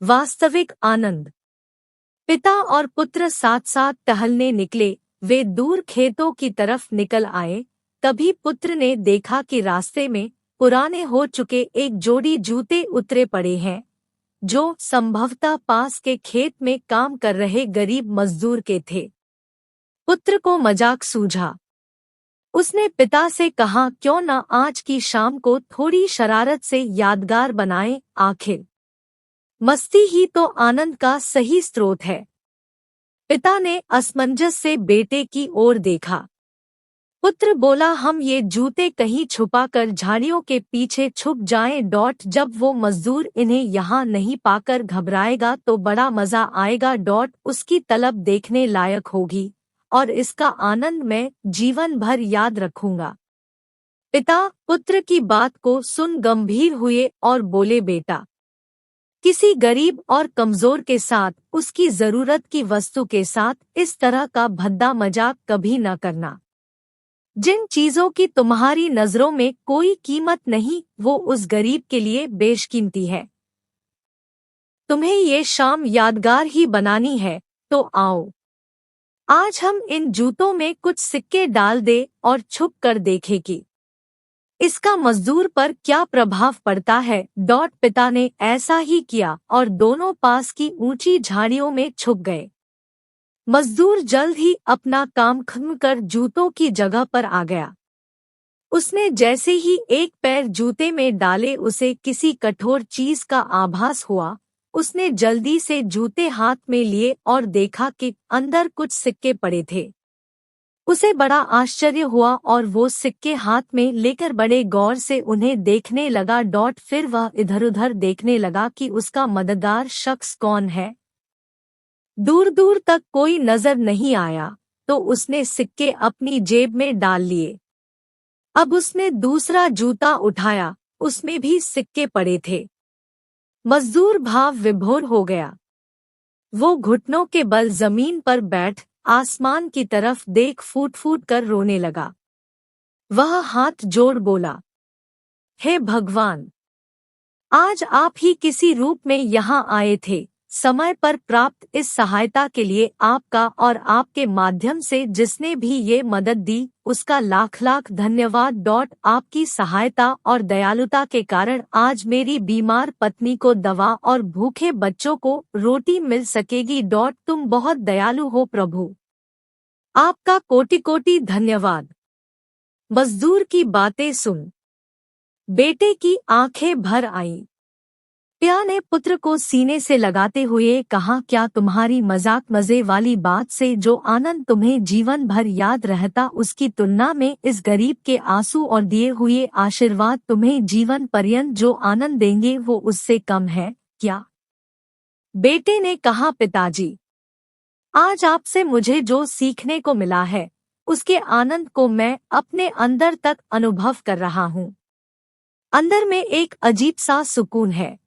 वास्तविक आनंद। पिता और पुत्र साथ साथ टहलने निकले। वे दूर खेतों की तरफ निकल आए। तभी पुत्र ने देखा कि रास्ते में पुराने हो चुके एक जोड़ी जूते उतरे पड़े हैं, जो संभवतः पास के खेत में काम कर रहे गरीब मजदूर के थे। पुत्र को मजाक सूझा। उसने पिता से कहा, क्यों न आज की शाम को थोड़ी शरारत से यादगार बनाएं, आखिर मस्ती ही तो आनंद का सही स्रोत है। पिता ने असमंजस से बेटे की ओर देखा। पुत्र बोला, हम ये जूते कहीं छुपाकर झाड़ियों के पीछे छुप जाएं। जब वो मजदूर इन्हें यहाँ नहीं पाकर घबराएगा तो बड़ा मजा आएगा। उसकी तलब देखने लायक होगी और इसका आनंद मैं जीवन भर याद रखूंगा। पिता पुत्र की बात को सुन गंभीर हुए और बोले, बेटा, किसी गरीब और कमजोर के साथ, उसकी जरूरत की वस्तु के साथ इस तरह का भद्दा मजाक कभी न करना। जिन चीजों की तुम्हारी नजरों में कोई कीमत नहीं, वो उस गरीब के लिए बेशकीमती है। तुम्हें ये शाम यादगार ही बनानी है, तो आओ आज हम इन जूतों में कुछ सिक्के डाल दे और छुप कर देखें कि इसका मजदूर पर क्या प्रभाव पड़ता है। पिता ने ऐसा ही किया और दोनों पास की ऊंची झाड़ियों में छुप गए। मजदूर जल्द ही अपना काम खत्म कर जूतों की जगह पर आ गया। उसने जैसे ही एक पैर जूते में डाले, उसे किसी कठोर चीज का आभास हुआ। उसने जल्दी से जूते हाथ में लिए और देखा कि अंदर कुछ सिक्के पड़े थे। उसे बड़ा आश्चर्य हुआ और वो सिक्के हाथ में लेकर बड़े गौर से उन्हें देखने लगा। फिर वह इधर-उधर देखने लगा कि उसका मददगार शख्स कौन है। दूर दूर तक कोई नजर नहीं आया तो उसने सिक्के अपनी जेब में डाल लिए। अब उसने दूसरा जूता उठाया, उसमें भी सिक्के पड़े थे। मजदूर भाव विभोर हो गया। वो घुटनों के बल जमीन पर बैठ आसमान की तरफ देख फूट फूट कर रोने लगा। वह हाथ जोड़ बोला, हे भगवान, आज आप ही किसी रूप में यहाँ आए थे। समय पर प्राप्त इस सहायता के लिए आपका और आपके माध्यम से जिसने भी ये मदद दी, उसका लाख लाख धन्यवाद। आपकी सहायता और दयालुता के कारण आज मेरी बीमार पत्नी को दवा और भूखे बच्चों को रोटी मिल सकेगी। तुम बहुत दयालु हो प्रभु, आपका कोटि कोटि धन्यवाद। मजदूर की बातें सुन बेटे की आंखें भर आईं। पिता ने पुत्र को सीने से लगाते हुए कहा, क्या तुम्हारी मजाक मजे वाली बात से जो आनंद तुम्हें जीवन भर याद रहता, उसकी तुलना में इस गरीब के आंसू और दिए हुए आशीर्वाद तुम्हें जीवन पर्यंत जो आनंद देंगे वो उससे कम है क्या? बेटे ने कहा, पिताजी, आज आपसे मुझे जो सीखने को मिला है उसके आनंद को मैं अपने अंदर तक अनुभव कर रहा हूँ। अंदर में एक अजीब सा सुकून है।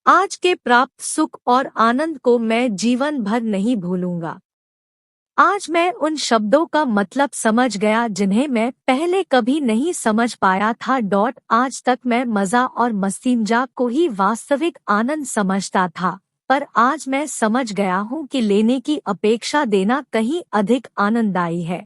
आज के प्राप्त सुख और आनंद को मैं जीवन भर नहीं भूलूंगा। आज मैं उन शब्दों का मतलब समझ गया जिन्हें मैं पहले कभी नहीं समझ पाया था। आज तक मैं मजा और मस्तीमजाक को ही वास्तविक आनंद समझता था, पर आज मैं समझ गया हूँ कि लेने की अपेक्षा देना कहीं अधिक आनंददायी है।